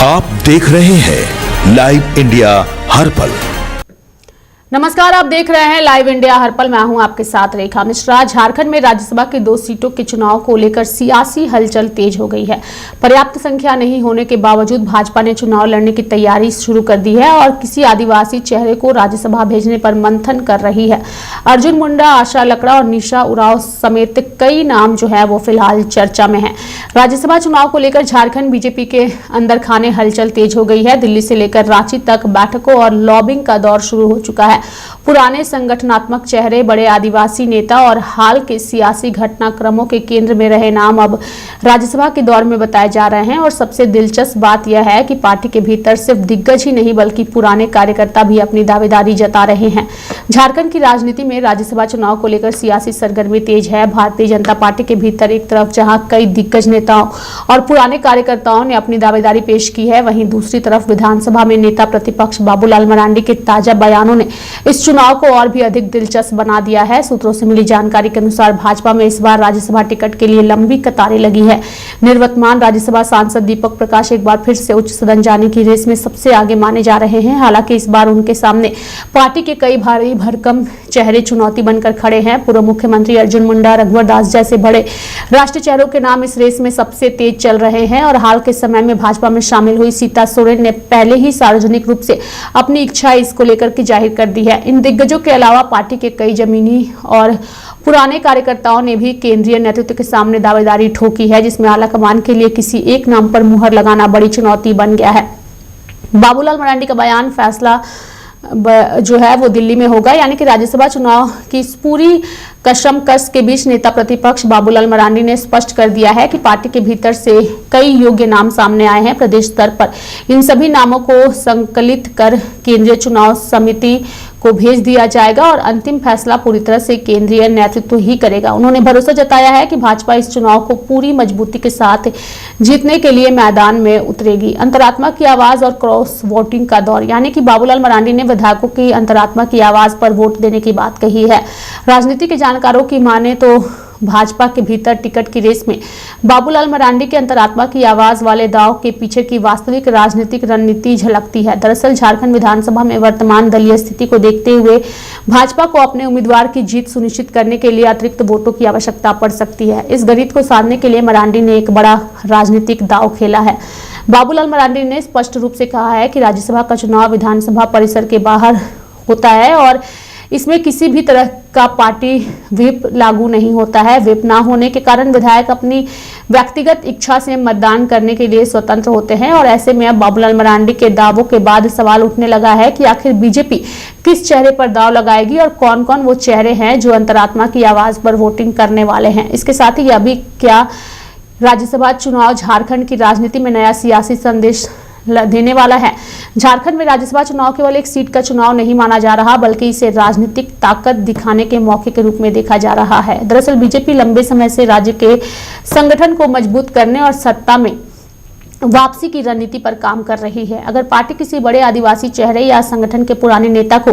आप देख रहे हैं लाइव इंडिया हर पल। नमस्कार, आप देख रहे हैं लाइव इंडिया हर पल। मैं हूं आपके साथ रेखा मिश्रा। झारखंड में राज्यसभा की 2 सीटों के चुनाव को लेकर सियासी हलचल तेज हो गई है। पर्याप्त संख्या नहीं होने के बावजूद भाजपा ने चुनाव लड़ने की तैयारी शुरू कर दी है और किसी आदिवासी चेहरे को राज्यसभा भेजने पर मंथन कर रही है। अर्जुन मुंडा, आशा लकड़ा और निशा उरांव समेत कई नाम जो है वो फिलहाल चर्चा में है। राज्यसभा चुनाव को लेकर झारखंड बीजेपी के अंदर खाने हलचल तेज हो गई है। दिल्ली से लेकर रांची तक बैठकों और लॉबिंग का दौर शुरू हो चुका है। पुराने संगठनात्मक चेहरे, बड़े आदिवासी नेता और हाल के सियासी घटनाक्रमों के केंद्र में रहे नाम अब राज्यसभा के दौर में बताए जा रहे हैं। और सबसे दिलचस्प बात यह है कि पार्टी के भीतर सिर्फ दिग्गज ही नहीं बल्कि पुराने कार्यकर्ता भी अपनी दावेदारी जता रहे हैं। झारखंड की राजनीति में राज्यसभा चुनाव को लेकर सियासी सरगर्मी तेज है। भारतीय जनता पार्टी के भीतर एक तरफ जहां कई दिग्गज नेताओं और पुराने कार्यकर्ताओं ने अपनी दावेदारी पेश की है, वहीं दूसरी तरफ विधानसभा में नेता प्रतिपक्ष बाबूलाल मरांडी के ताजा बयानों ने इस चुनाव को और भी अधिक दिलचस्प बना दिया है। सूत्रों से मिली जानकारी के अनुसार भाजपा में इस बार राज्यसभा टिकट के लिए लंबी कतारें लगी है। निवर्तमान राज्यसभा सांसद दीपक प्रकाश एक बार फिर से उच्च सदन जाने की रेस में सबसे आगे माने जा रहे हैं। हालांकि इस बार उनके सामने पार्टी के कई भारी भरकम चेहरे चुनौती बनकर खड़े हैं। पूर्व मुख्यमंत्री अर्जुन मुंडा, रघुवर दास जैसे बड़े राष्ट्रीय चेहरों के नाम इस रेस में सबसे तेज चल रहे हैं और हाल के समय में भाजपा में शामिल हुई सीता सोरेन ने पहले ही सार्वजनिक रूप से अपनी इच्छा इसको लेकर के जाहिर कर दी है। इन दिग्गजों के अलावा पार्टी के कई जमीनी और पुराने कार्यकर्ताओं ने भी केंद्रीय नेतृत्व के सामने दावेदारी ठोकी है, जिसमें आलाकमान के लिए किसी एक नाम पर मुहर लगाना बड़ी चुनौती बन गया है। बाबूलाल मरांडी का बयान फैसला जो है वो दिल्ली में होगा, यानी कि राज्यसभा चुनाव की इस पूरी कशमकश के बीच नेता प्रतिपक्ष बाबूलाल मरांडी ने स्पष्ट कर दिया है कि पार्टी के भीतर से कई योग्य नाम सामने आए हैं। प्रदेश स्तर पर इन सभी नामों को संकलित कर केंद्रीय चुनाव समिति को भेज दिया जाएगा और अंतिम फैसला पूरी तरह से केंद्रीय नेतृत्व ही करेगा। उन्होंने भरोसा जताया है कि भाजपा इस चुनाव को पूरी मजबूती के साथ जीतने के लिए मैदान में उतरेगी। अंतरात्मा की आवाज और क्रॉस वोटिंग का दौर, यानी कि बाबूलाल मरांडी ने विधायकों की अंतरात्मा की आवाज पर वोट देने की बात कही है। राजनीति के जानकारों की माने तो भाजपा के भीतर टिकट की रेस में बाबूलाल मरांडी के अंतरात्मा की आवाज वाले दांव के पीछे की वास्तविक राजनीतिक रणनीति झलकती है। दरअसल झारखंड विधानसभा में वर्तमान दलीय स्थिति को देखते हुए भाजपा को अपने उम्मीदवार की जीत सुनिश्चित करने के लिए अतिरिक्त वोटों की आवश्यकता पड़ सकती है। इस गणित को साधने के लिए मरांडी ने एक बड़ा राजनीतिक दांव खेला है। बाबूलाल मरांडी ने स्पष्ट रूप से कहा है कि राज्यसभा का चुनाव विधानसभा परिसर के बाहर होता है और इसमें किसी भी तरह का पार्टी व्हिप लागू नहीं होता है। व्हिप ना होने के कारण विधायक अपनी व्यक्तिगत इच्छा से मतदान करने के लिए स्वतंत्र होते हैं और ऐसे में अब बाबूलाल मरांडी के दावों के बाद सवाल उठने लगा है कि आखिर बीजेपी किस चेहरे पर दाव लगाएगी और कौन कौन वो चेहरे हैं जो अंतरात्मा की आवाज पर वोटिंग करने वाले हैं। इसके साथ ही अभी क्या राज्यसभा चुनाव झारखंड की राजनीति में नया सियासी संदेश देने वाला है। झारखंड में राज्यसभा चुनाव केवल एक सीट का चुनाव नहीं माना जा रहा बल्कि इसे राजनीतिक ताकत दिखाने के मौके के रूप में देखा जा रहा है। दरअसल बीजेपी लंबे समय से राज्य के संगठन को मजबूत करने और सत्ता में वापसी की रणनीति पर काम कर रही है। अगर पार्टी किसी बड़े आदिवासी चेहरे या संगठन के पुराने नेता को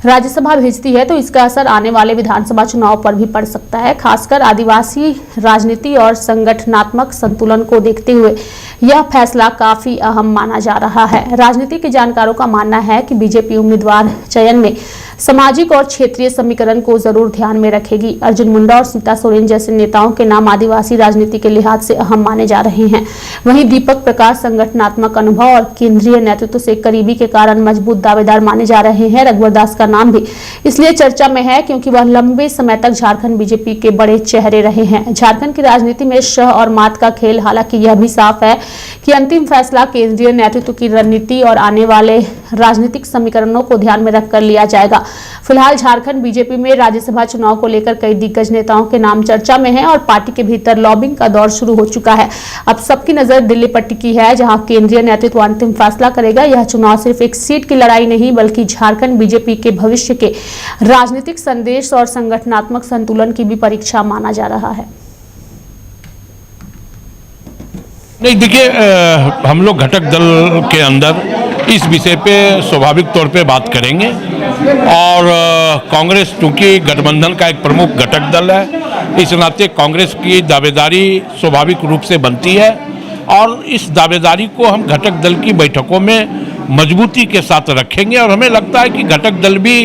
राज्यसभा भेजती है तो इसका असर आने वाले विधानसभा चुनाव पर भी पड़ सकता है। खासकर आदिवासी राजनीति और संगठनात्मक संतुलन को देखते हुए यह फैसला काफी अहम माना जा रहा है। राजनीति के जानकारों का मानना है कि बीजेपी उम्मीदवार चयन में सामाजिक और क्षेत्रीय समीकरण को जरूर ध्यान में रखेगी। अर्जुन मुंडा और सीता सोरेन जैसे नेताओं के नाम आदिवासी राजनीति के लिहाज से अहम माने जा रहे हैं। वहीं दीपक प्रकाश संगठनात्मक अनुभव और केंद्रीय नेतृत्व से करीबी के कारण मजबूत दावेदार माने जा रहे हैं। रघुवर दास का नाम भी इसलिए चर्चा में है क्योंकि वह लंबे समय तक झारखंड बीजेपी के बड़े चेहरे रहे हैं। झारखंड की राजनीति में शह और मात का खेल, हालांकि यह भी साफ है कि अंतिम फैसला केंद्रीय नेतृत्व की रणनीति और आने वाले राजनीतिक समीकरणों को ध्यान में रखकर लिया जाएगा। फिलहाल झारखंड बीजेपी में राज्यसभा चुनाव को लेकर कई दिग्गज नेताओं के नाम चर्चा में हैं और पार्टी के भीतर लॉबिंग का दौर शुरू हो चुका है। अब सबकी नजर दिल्ली पर टिकी है, जहां केंद्रीय नेतृत्व अंतिम फैसला करेगा। यह चुनाव सिर्फ एक सीट की लड़ाई नहीं बल्कि झारखंड बीजेपी के भविष्य के राजनीतिक संदेश और संगठनात्मक संतुलन की भी परीक्षा माना जा रहा है। नहीं, देखिए, हम लोग घटक दल के अंदर इस विषय पे स्वाभाविक तौर पे बात करेंगे और कांग्रेस चूंकि गठबंधन का एक प्रमुख घटक दल है, इस नाते कांग्रेस की दावेदारी स्वाभाविक रूप से बनती है और इस दावेदारी को हम घटक दल की बैठकों में मजबूती के साथ रखेंगे और हमें लगता है कि घटक दल भी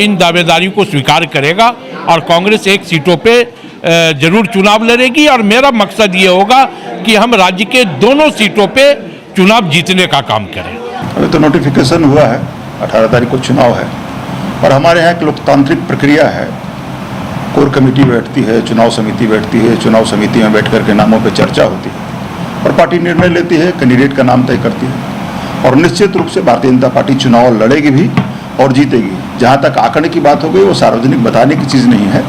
इन दावेदारी को स्वीकार करेगा और कांग्रेस 1 सीटों पे जरूर चुनाव लड़ेगी और मेरा मकसद ये होगा कि हम राज्य के दोनों सीटों पे चुनाव जीतने का काम करें। अभी तो नोटिफिकेशन हुआ है, 18 तारीख को चुनाव है और हमारे यहाँ एक लोकतांत्रिक प्रक्रिया है। कोर कमेटी बैठती है, चुनाव समिति बैठती है, चुनाव समिति में बैठ करके नामों पर चर्चा होती है और पार्टी निर्णय लेती है, कैंडिडेट का नाम तय करती है और निश्चित रूप से भारतीय जनता पार्टी चुनाव लड़ेगी भी और जीतेगी। जहाँ तक आंकड़े की बात हो गई वो सार्वजनिक बताने की चीज़ नहीं है।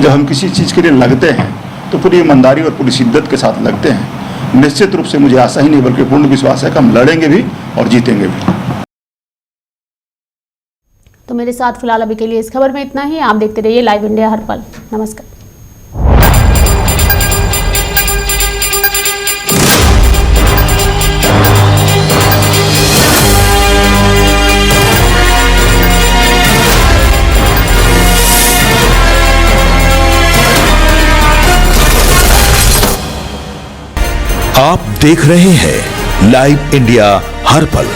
जब हम किसी चीज़ के लिए लगते हैं तो पूरी ईमानदारी और पूरी शिद्दत के साथ लगते हैं। निश्चित रूप से मुझे आशा ही नहीं बल्कि पूर्ण विश्वास है कि हम लड़ेंगे भी और जीतेंगे भी। तो मेरे साथ फिलहाल अभी के लिए इस खबर में इतना ही। आप देखते रहिए लाइव इंडिया हर पल। नमस्कार। आप देख रहे हैं लाइव इंडिया हर पल।